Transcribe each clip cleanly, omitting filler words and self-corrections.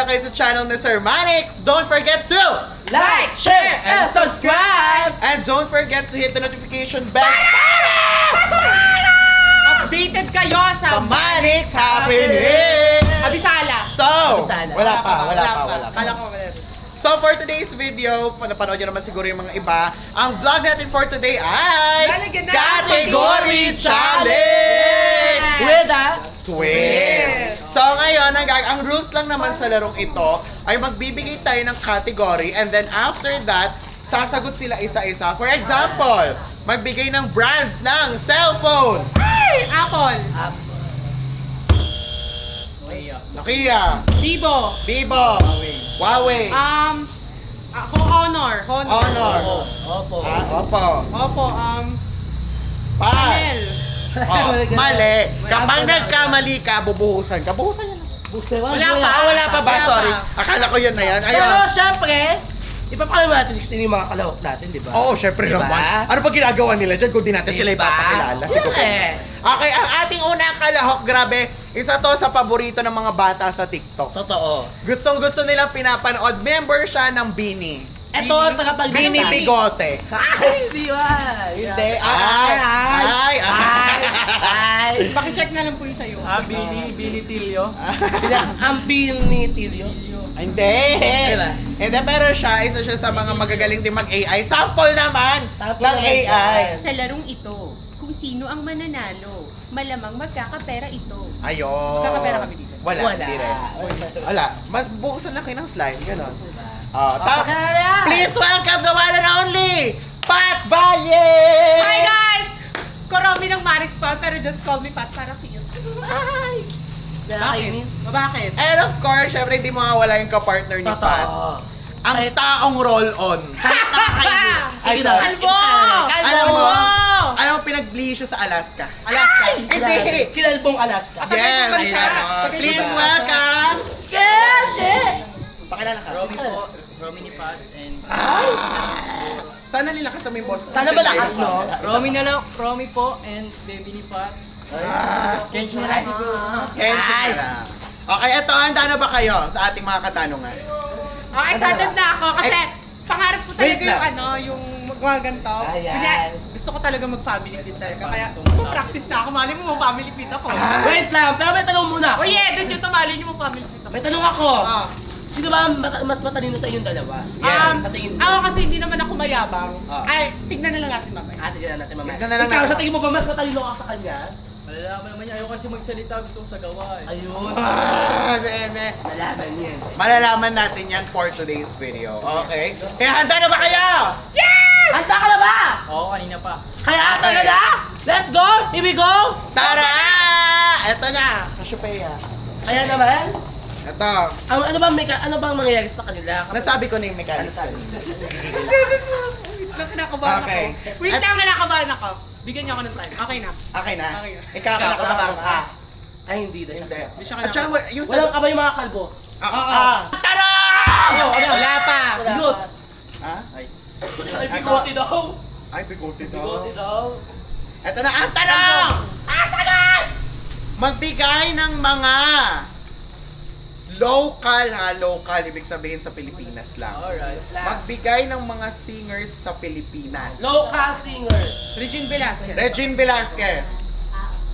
kayo sa channel ni Sir Manix, don't forget to like, share, and subscribe! And don't forget to hit the notification bell. Updated kayo sa Manix happening! Abisala. So, Abisala. wala pa. Kala ko wala. So for today's video, napanood nyo naman siguro yung mga iba. Ang vlog natin for today ay Lalagyan na Category Category Challenge! With a Twist! So ngayon, ang rules lang naman sa larong ito ay magbibigay tayo ng category and then after that, sasagot sila isa-isa. For example, magbigay ng brands ng cellphone. Ay! Apple. Nokia, Vivo. Vivo, Huawei, Honor. Honor, Opo. Oppo, Opo. Pal. Camel. Oh, mali. Kapag nagkamali ka, bubuhusan ka. Buhusan yun. Wala pa. Wala pa ba? Wala Sorry. pa. Akala ko yun na yan. Pero Ayun. syempre, ipapakalaman natin kung sino yung mga kalahok natin, di ba? Oo, syempre Diba? naman. Ano pa ginagawa nila dyan kung di natin sila Diba? ipapakilala? Yeah. Okay, ang ating unang kalahok, grabe, isa to sa paborito ng mga bata sa TikTok. Totoo. Gustong-gusto nilang pinapanood. Member siya ng Bini. Ito ang tagapagdala. Bini Bigote. Ay, di ba? Hindi. Ay. Pakicheck na lang po yung sa'yo. Bini Tilio. Ang pinitilyo. Hindi. Diba? Hindi, pero isa siya sa mga magagaling din mag-AI. Sample naman Sample ng naman siya. AI. Sa larong ito, kung sino ang mananalo, malamang magkakapera ito. Ayun. Magkakapera kami dito. Wala. Wala. Hindi rin. Wala. Mas bukusan lang kayo ng slime. Ganon. Pakilala! Please welcome the one and only Pat Valle! Hi guys! Koromi ng Manix pa, pero just call me Pat para cute. Hi! Bakit? Nakakainis. Bakit? And of course, syempre hindi mawawala yung kapartner ni Pat. Totoo. Ang taong roll-on. Nakakainis. Sige na. Kalbo! Alam mo, Kalbo! alam mo pinag-bleach siya sa Alaska. Alaska. Hindi! Kilalbong Alaska. Yes! Tagay Ayan, po ba? please welcome! Yes! Pakilala ka. Romy po. Romy ni Pat and... Sana nilakas mo yung boses. Sana malakas, no? Romy na lang. Romy po and baby ni Pat. Kenshin na lang siguro. Kenshin na. Okay, eto, handa na ba kayo sa ating mga katanungan? Oh, excited na ako kasi pangarap ko Wait talaga lang. yung mga ganito. Ayan. Kanya, gusto ko talaga mag-family fit talaga. Kaya practice na ako. Mali mo mag-family fit ako. Wait lang, pero may tanong muna ako. Oh yeah, din yung tumali niyo mag-family fit ako. May tanong ako. Ah. Sino ba ang mas matalino sa inyong dalawa? Sa tingin mo. Ako kasi hindi naman ako mayabang. Ah. Ay, tignan na lang natin mamaya. Ate, dyan natin mamaya. Tignan na lang Ikaw, natin. sa tingin mo ba mas matalino ka sa kanya? Malalaman naman niya. Ayaw kasi magsalita. Gusto ko sa gawa eh. Ayun. Bebe. Malaman yan. Malalaman natin yan for today's video. Okay? Kaya handa na ba kayo? Handa ka na ba? Oo, kanina pa. Kaya ata ka na? Let's go! Here we go! Tara! Eto na, Cassiopeia. Kaya naman, Eto. ano bang mangyayari sa kanila? Nasabi ko na yung mechanics. Wait lang, kinakabahan Okay. ako. Wait lang, kinakabahan ako. Bigyan niyo ako ng time. Okay na. Okay na? Okay na. Ikaw ka. Ay, hindi na siya. Hindi. Hindi siya At saka, yung Walang kamay mga kalbo. Tara! Wala pa. Good. Ha? Ay. Ay, bigote daw. Ay, bigote Bigote daw. Eto na ang tanong! Sagot! Magbigay ng mga local, ibig sabihin sa Pilipinas lang. Alright. Magbigay ng mga singers sa Pilipinas. Local singers. Regine Velasquez. Regine Velasquez.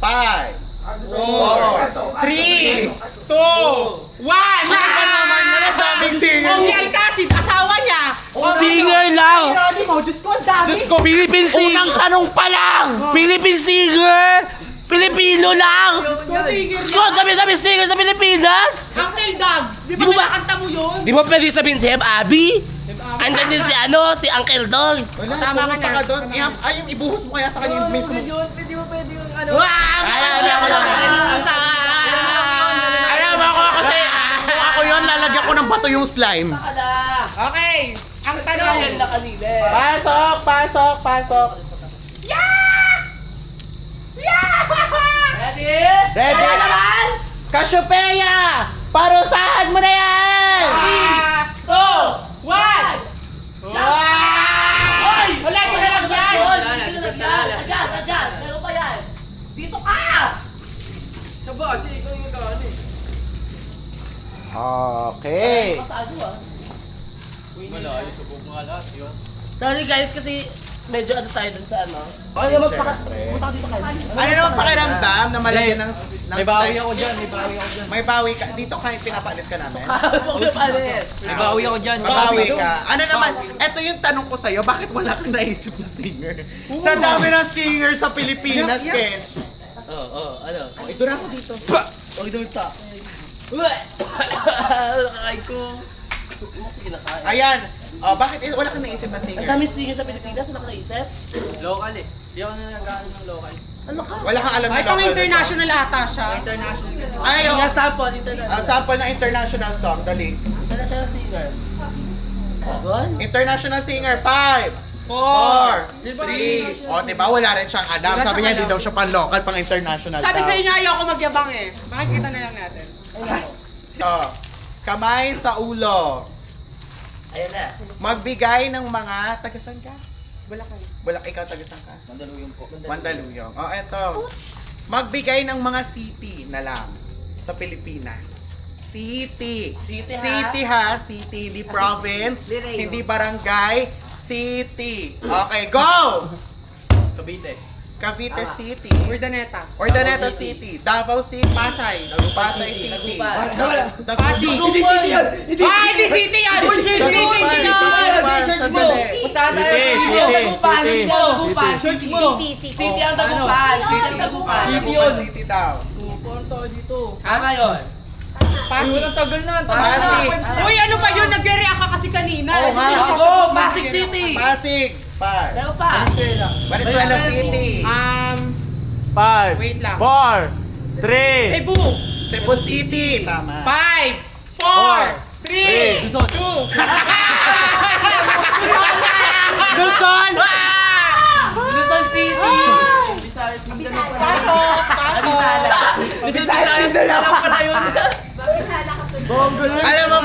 5, 4, 3, 2, 1! Ano ba naman yun? Ang daming Oh, si singers! Alcacid, asawa niya. Singer lang. Geronimo, Diyos ko, ang dami. Philippine Unang singer. tanong pa lang! Philippine singer. Pilipino lang. Diyos ko, singer Sko, dami-dami singers sa Pilipinas. Uncle Doug, di ba Di mo ba- kinakanta mo yun? Di mo pwede sabihin si Abby? Andyan din si Uncle Dog. Tama ka na. doon. Yung ibuhos mo kaya sa kanya yung mismo. Pwede yung ano. Wow! Alam mo kasi kung ako yun, lalagyan ko ng bato yung slime. Okay, ang tanong. Ayan na kanila. Pasok! Ready? Ready? Kaya naman! Cassiopeia! Parusahan mo na yan! 3, 2, 1! Hoy! Wala, di na lang yan! Adyan. Meron pa yan. Dito ka! Siya ba? Kasi ikaw yung nag-ano eh. Okay. Sorry guys, kasi medyo ano tayo dun sa ano. Okay, Siyempre. pumunta ka dito kayo. Ano naman pakiramdam na malagyan ng May bawi style? ako dyan, may bawi ako dyan. May bawi ka. Dito kayo pinapaalis ka namin. May bawi ako dyan. Babawi ka. Ano naman, eto yung tanong ko sa'yo, bakit wala kang naisip na singer? Sa dami ng singer sa Pilipinas, Ken. Ano? Ito na ako dito. Huwag dito sa akin. Nakakain ko. Sige na kain. Ayan. Bakit wala kang naisip na Ang singer? dami singer sa Pilipinas, wala ka naisip? Local eh. Di ako nagkakaroon ng local. Ano ka? Wala kang alam na Ay, itong local international ata siya. International kasi. song. Ay, Nga sample, international. sample ng international song. Dali. International singer. Agon? International singer. 5, 4, 3. O, diba? Wala rin siyang alam. Wala Sabi siyang niya, hindi alam. daw siya pan-local, pang-international Sabi daw. sa inyo, ayoko magyabang eh. Makikita na lang natin. Kamay sa ulo. Ayan na. Magbigay ng mga tagasan ka? Wala ikaw tagasan ka? Mandaluyong po. Mandaluyong. Eto. Magbigay ng mga city na lang sa Pilipinas. City. City, ha? City ha. City, hindi province, hindi barangay. City. Okay, go! Cavite. Cavite City. Urdaneta. Ordaneta City. Davao City. Pasay. Pasay City. Tagupan. Pasig. Hindi City yan. Ay, di city yan! Di city yan! Search mo. Basta tayo. Tagupan. Search mo. Search mo. City ang Tagupan. City ang Tagupan. Tagupan City daw. Porto dito. Ngayon. Pasig. Ang tagal na. Pasig. Uy, ano pa yun? Nag-react ka kasi kanina. Oo nga. Ako, Pasig City. Pasig. Par. Meron pa. Valenzuela City. Wait lang. 4, 3, Cebu. Cebu City. Tama. 5, 4, 3, Luzon. 2. Luzon! Luzon City. Visayas Mindanao pa rin. Pasok. Luzon Visayas Mindanao pala yun. Alam mo,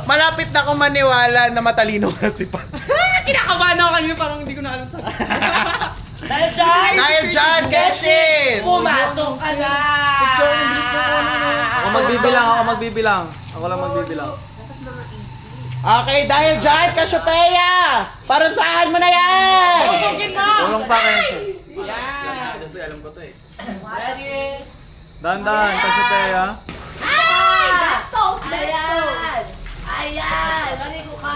malapit na akong maniwala na matalino na si Pat. Kinakabahan ako kanina, parang hindi ko na alam sa... Dahil dyan. Dahil dyan, Keshin! Pumasok ka na. Ako magbibilang. Ako lang magbibilang. Okay, dahil dyan, Cassiopeia! Parusahan mo na yan! Pusugin mo! Tulong pa kayo. Yan. Ready? Dahan-dahan, kasi Peya. Ayan. Ayan. Maligo ka.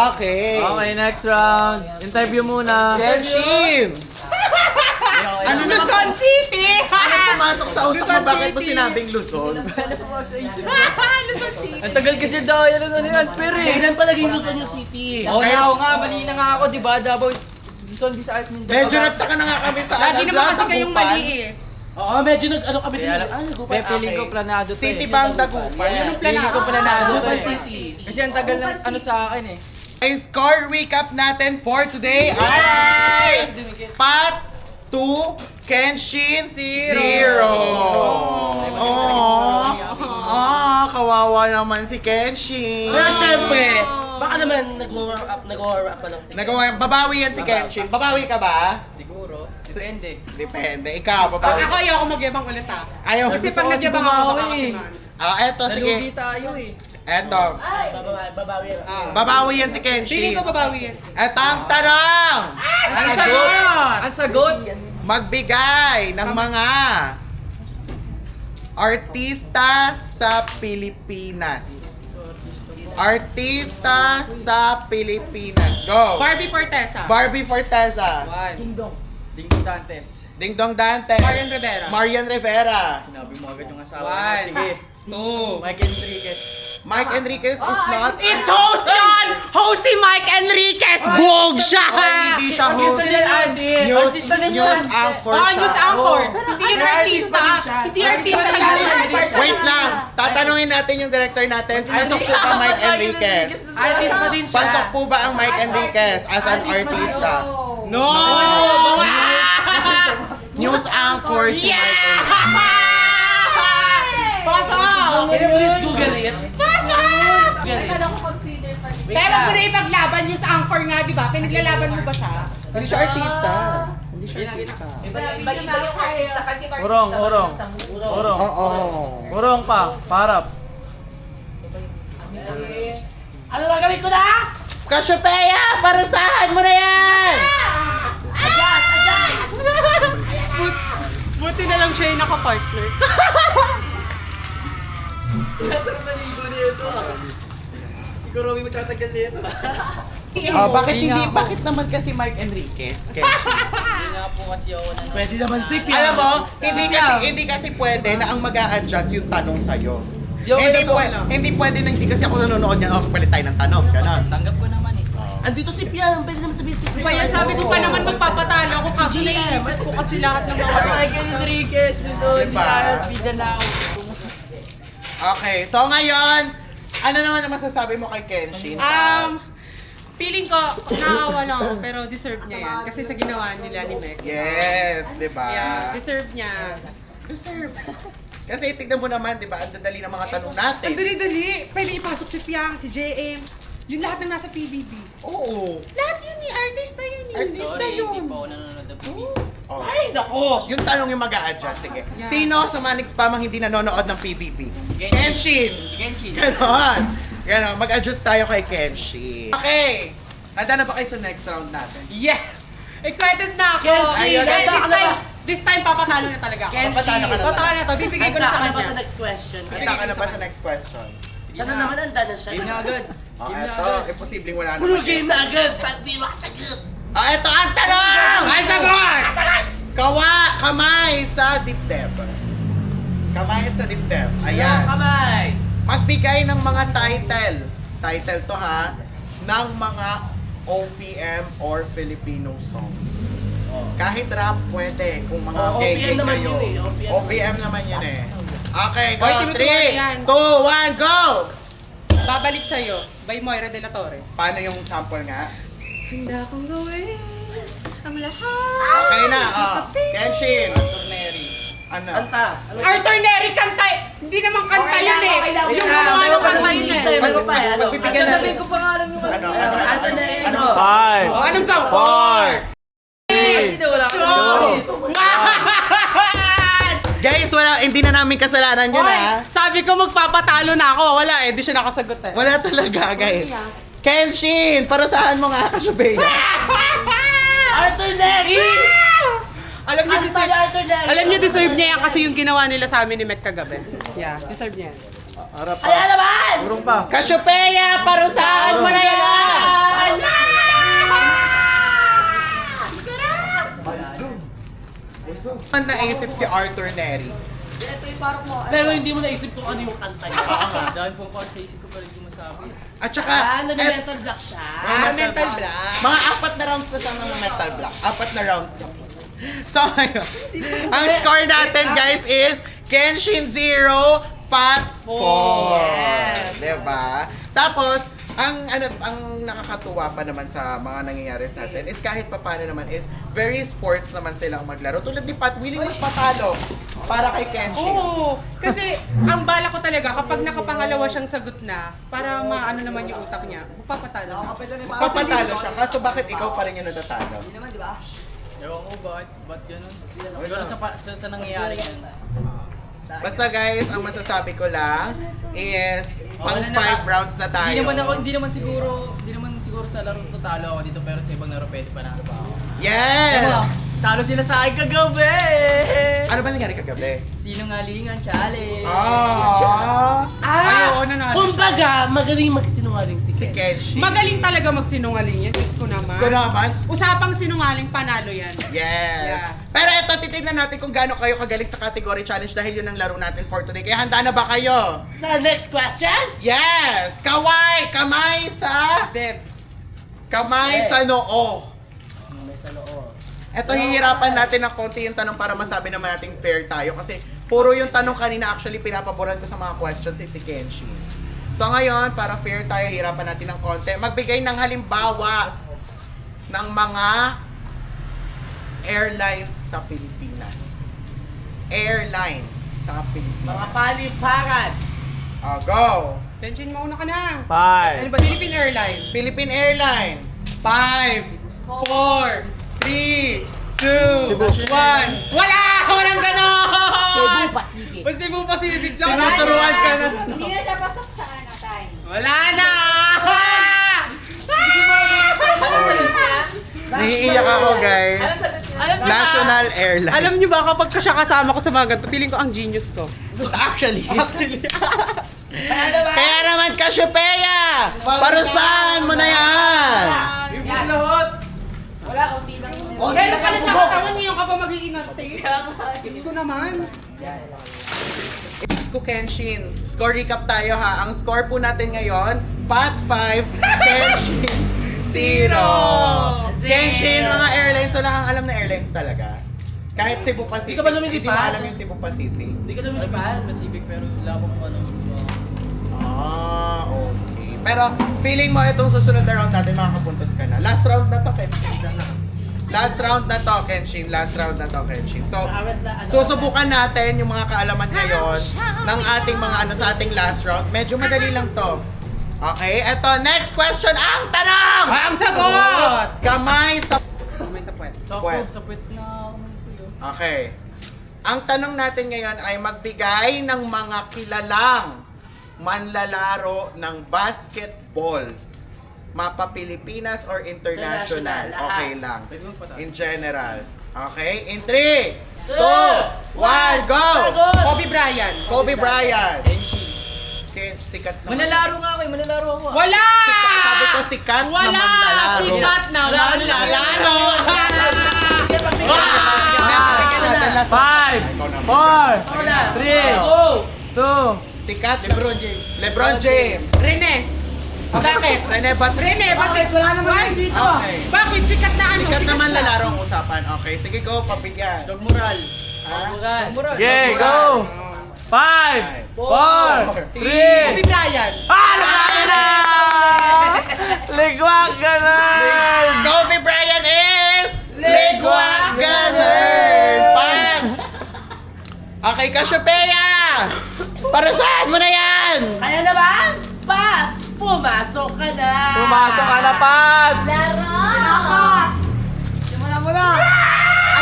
Okay. Okay, next round. Interview muna. Keshin! Ano Luzon City? Ano pumasok sa utak mo? Luzon Bakit mo City. sinabing Luzon? Luzon City. Ang tagal kasi daw. Yan ang ano yan. Pero eh. Kailan pa naging Luzon yung city? Oo nga. Mali na nga ako. Diba? Davao. Luzon, Visayas, Mindanao. Medyo naptaka na nga kami sa Lagi naman kasi kayong Dagupan. mali eh. Oo, medyo nag-ano kami din. Nagupan. Feeling ko planado to City eh. Bank Dagupan. Yun ang Feeling ko planado to Dagupan eh. City. Kasi ang tagal ng ano sa akin eh. Ang score recap natin for today ay Pat 2, Kenshin 0. Oh, kawawa naman si Kenshin. Pero syempre, baka naman nag-warm up pa lang si Babawi yan si Kenshin. Babawi ka ba? Siguro. Depende. Depende. Ikaw, babawi. Ako ayoko magyabang ulit ah. Ayaw. Kasi Gusto pag ko nagyabang si ako, bumawi. baka kasi man. Eto, sige. Nalugi tayo eh. Eto. Babawi. Babawi yan si Feeling Kenshin. ko babawi yan. Eto ang tanong. Ang sagot! Ang sagot. Magbigay ng mga artista sa Pilipinas. Artista sa Pilipinas. Go! Barbie Fortesa. Barbie Fortesa. 1. Dingdong Dantes. Dingdong Dantes. Marian Rivera. Marian Rivera. Sinabi mo agad yung asawa One. niya. Sige. 2. Mike Enriquez. Mike Enriquez is not... It's host yan! Host si Mike Enriquez! Bog siya! Hindi siya host. Artista niyan, Andy. Artista din News yan. anchor Oh, siya. news anchor! Hindi yun May artista! artist pa din siya. Hindi artista Artista yun! Wait lang. Tatanungin natin yung director natin. Pasok po ba Mike Enriquez? Artist pa din siya. Pasok po ba ang Mike Enriquez as an artista? No! News anchor si Mike Enriquez. Pasok! Can you please Google it? Pasok! Google it. Wait Kaya wag mo lang. na ipaglaban yung sa anchor nga, di ba? Pinaglalaban mo ba siya? Hindi siya artista. Hindi na kita. Ibalik Urong. Oo. Urong pa. Parap. Ano gagawin ko na? Cassiopeia, parusahan mo na yan! Adjust! Buti na lang siya yung nakapartner. Bakit naman kasi Mark Enriquez? Hindi nga po kasi ako na Pwede naman si Pia. Alam mo, hindi kasi pwede na ang mag-a-adjust yung tanong sa'yo. Hindi pwede na hindi kasi ako nanonood niyan, palit tayo ng tanong, gano'n. tanggap ko naman eh. Andito si Pia, pwede naman sabihin si Pia. Ba yan, sabi ko pa naman magpapatalo ako kaso naiisip ko kasi lahat ng mga Michael Enriquez, Luzon, Diba? Visayas, Mindanao. Okay, so ngayon, ano naman ang masasabi mo kay Kenshin? Feeling ko, naawa lang ako, pero deserve niya yan. Kasi sa ginawa nila ni Meg. Yes, di ba? Yeah, deserve niya. Deserve. Kasi tignan mo naman, di ba, ang dadali ng mga tanong natin. Ang dali-dali. Pwede ipasok si Piang, si JM. Yung lahat ng nasa PBB. Oo. Lahat yun ni artist na yun. Artist na Sorry, yun. hindi pa ako nanonood ng TV. Oh. Ay, nako! Yung tanong yung mag-a-adjust, sige. Yeah. Sino sa Manix Pamang hindi nanonood ng PBB? Kenshin. Kenshin! Kenshin. Ganon! Ganon, mag-adjust tayo kay Kenshin. Okay! Handa na ba kayo sa next round natin? Yeah! Excited na ako! Kelsey, Ayun, handa ka na ba? this time papatalo na talaga ako. Kelsey, Papatalo ka na ba? Papatalo na to. Bibigay ko na sa Handa ka na ba sa kanya. next question? Handa ka na ba sa next question? Sana naman handa na siya. Game na agad. Oh, eto, imposibleng wala Puro naman game yan. na agad, pati di makasagot. Ah, eto ang tanong! Ay, sagot! Kamay sa dibdib. Kamay sa dibdib. Ayan. Kamay! Magbigay ng mga title to ha, ng mga OPM or Filipino songs. Kahit rap pwede, kung mga Oh, gay OPM naman kayo. yun eh, OPM naman yun eh. Okay, go. Hoy, tinuturuan 3, yan. 2, 1, go! Babalik sa'yo, by Moira de la Torre. Paano yung sample nga? Handa kong gawin ang lahat. Okay na, Kenshin. Ano? Kanta. Arthur Neri, kanta! Hindi naman kanta yun eh. Yung gumawa ng kanta yun eh. Meron pa eh. Ano? Magbibigyan na- Sasabihin ko pangalan yung Ano? Ano na eh. Ano? Ano? 5, O, anong sound? 4, Kasi daw wala ka. Guys, hindi na namin kasalanan yun ha. Sabi ko magpapatalo na ako. Wala eh, di siya nakasagot eh. Wala talaga, guys. Kenshin, parusahan mo nga Cassiopeia. Arthur Neri! Alam niyo, Ano deserve, tayo Arthur Neri? alam niyo deserve niya yan kasi yung ginawa nila sa amin ni Met kagabi. Yeah, deserve niya yan. harap pa. Ayan naman! Urong pa. Cassiopeia, parusahan mo na yan! Ang naisip si Arthur Neri. Pero hindi mo naisip kung ano yung kanta niya. Dahil po ako sa isip ko pa rin yung masabi. At saka, Nag-mental block siya. Mental block. mga 4 na rounds na siya ng metal block. 4 na rounds na. So, ayun. Ang score natin, guys, is Kenshin 0, Pat 4. Yes. Diba? Tapos, ang nakakatuwa pa naman sa mga nangyayari sa atin is kahit papaano naman is very sports naman silang maglaro. Tulad ni Pat, willing magpatalo para kay Kenshin. Oo, kasi ang bala ko talaga kapag nakapangalawa siyang sagot na para maano naman yung utak niya, magpapatalo na. Magpapatalo siya. Kaso bakit ikaw pa rin yung natatalo? Ewan ko ba't ganun? Pero sa nangyayari yun. Basta guys, ang masasabi ko lang is pang Wala 5 na- rounds na tayo. Hindi naman siguro sa larong to talo ako dito pero sa ibang laro pwede pa na ako. Yes! Talo sila sa akin kagabi! Ano ba nangyari kagabi? Sinungalingan challenge! Ayaw, nanalo Kumbaga, magaling magsinungaling si Si Ken. Kenshin. Magaling talaga magsinungaling yan. Diyos ko naman. Ko naman. Usapang sinungaling, panalo yan. Yes. Yeah. Pero ito, titignan natin kung gaano kayo kagaling sa category challenge dahil yun ang laro natin for today. Kaya handa na ba kayo? Sa next question? Yes! Kaway! Kamay sa... Deb. Kamay sa noo. May sa loob. Ito, hihirapan natin ng konti yung tanong para masabi naman nating fair tayo. Kasi puro yung tanong kanina actually pinapaboran ko sa mga questions si Kenshin. So ngayon, para fair tayo, hirapan natin ng konti. Magbigay ng halimbawa ng mga airlines sa Pilipinas. Airlines sa Pilipinas. Mga paliparan. Go! Benjin, mauna ka na. 5, Philippine Airlines. Philippine Airline. 5, 4, 3, 2, 1. Wala! Wala Parang gano'n! Cebu Pacific. Cebu Pacific lang. Tinuturuan ka na. Hindi na siya pasok sa ano, time. Wala na! Naiiyak ako, guys. Alam niyo ba? National Airlines. Alam niyo ba kapag siya kasama ko sa mga ganito, feeling ko ang genius ko. Actually. Ano ba? Kaya naman, Cassiopeia! Parusahan mo na yan! Yan lahat. Wala, unti lang. Pero pala sa katawan niyo ka pa mag-iinarte. Isko naman. Isko Kenshin. Score recap tayo ha. Ang score po natin ngayon, Pat 5, Kenshin 0. Kenshin, mga airlines. Wala kang alam na airlines talaga. Kahit Cebu Pacific. Hindi ka ba lumilipad? Hindi mo alam yung Cebu Pacific. Hindi ka Alam ko lumilipad. sa Pacific pero wala akong ano. Okay. Pero feeling mo itong susunod na round natin, makakapuntos ka na. Last round na to, Kenshin. Last round na to, Kenshin. Last round na to, Kenshin. So, susubukan natin yung mga kaalaman ngayon ng ating mga ano sa ating last round. Medyo madali lang to. Okay, eto, next question. Ang tanong! Ang sagot! Kamay sa... May sa puwet. Puwet. Sa puwet na Okay. Ang tanong natin ngayon ay magbigay ng mga kilalang manlalaro ng basketball. Mapa Pilipinas or international. International, Okay lang. Pwede mo pa In general. Okay? In 3, 2, 1, go! Kobe Bryant. Kobe Bryant. Kenshin. Okay, sikat naman. Manlalaro nga ako eh, manlalaro ako. Wala! Sabi ko sikat na Wala! manlalaro. Sikat na manlalaro. 5, 4, 3, 2, Sikat. LeBron James. LeBron James. Rene. Bakit? Rene, ba't Rene, bakit? Wala naman dito. Okay. Bakit? Sikat na ano? Sikat naman siya. lalaro ang usapan. Okay, sige go, pabigyan. Dog moral. Ha? Okay, go! 5, 4, Kobe 3, Bryant. Nasabi na! Ligwag ka na! Kobe Bryant is Ligwag Ganern! Pan! Okay, Cassiopeia! Parusahan mo na yan! Kaya naman, pa, pumasok ka na. Pumasok ka na, Pat! Laro! Simula mo na.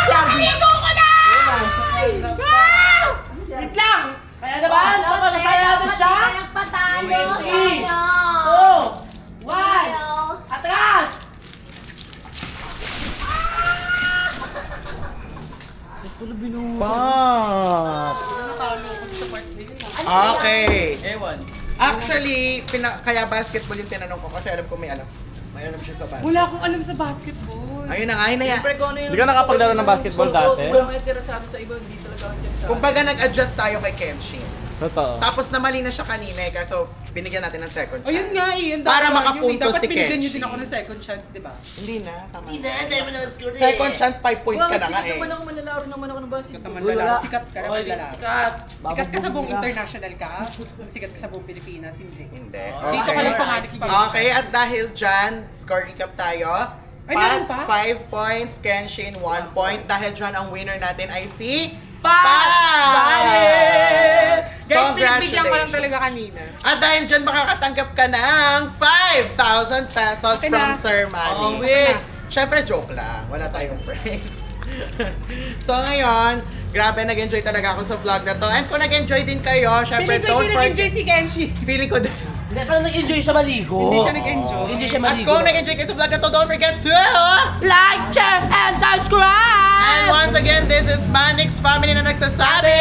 Nakaligo ko na! Wait lang. Kaya naman, papagasayan natin siya. Nagpatalo sa 3, ano. 2, 1, atras! Pop! Okay. Ewan. Actually, kaya basketball yung tinanong ko kasi alam ko may alam. May alam siya sa basketball. Wala akong alam sa basketball. Ayun na nga, yun na yan. Siyempre kung ano yung... Hindi ka nakapaglaro ng basketball dati? Kung ako interesado sa iba, hindi talaga ako interesado. Kumbaga nag-adjust tayo kay Kenshin. Totoo. Tapos namali na siya kanina eh, kaso binigyan natin ng second chance. Ayun nga eh. Para makapuntos Dapat si binigyan niyo Kenshi. din ako ng second chance, di ba? Hindi na, tama Hindi na. na, tayo mo lang score eh. Second chance, 5 points ka na nga Sikat eh. naman ako, manlalaro naman ako ng Sikat basketball. naman lalaro. Sikat ka naman Oy, lalaro. sikat. Sikat ka sa buong international ka. Sikat ka sa buong Pilipinas, hindi. Hindi. Dito ka lang sa Manix Bank. Okay, at dahil dyan, score recap tayo. Ay, meron pa? 5 points, Kenshin 1 point. Dahil dyan, ang winner natin ay si Guys, pinagbigyan ko lang Congratulations. talaga kanina. At dahil dyan, makakatanggap ka ng 5,000 pesos Okay from na. Sir Manny. Oh, wait. Siyempre, joke lang. Wala tayong praise. So ngayon, grabe, nag-enjoy talaga ako sa vlog na to. And kung nag-enjoy din kayo, syempre, Feeling ko don't hindi nag-enjoy forget. si Kenshi. Feeling ko din. Hindi, pero nag-enjoy siya maligo. Hindi siya nag-enjoy. Hindi siya At maligo. kung nag-enjoy kayo sa vlog na to, don't forget to... Like, share, and subscribe! And once again, this is Manix Family na nagsasabi,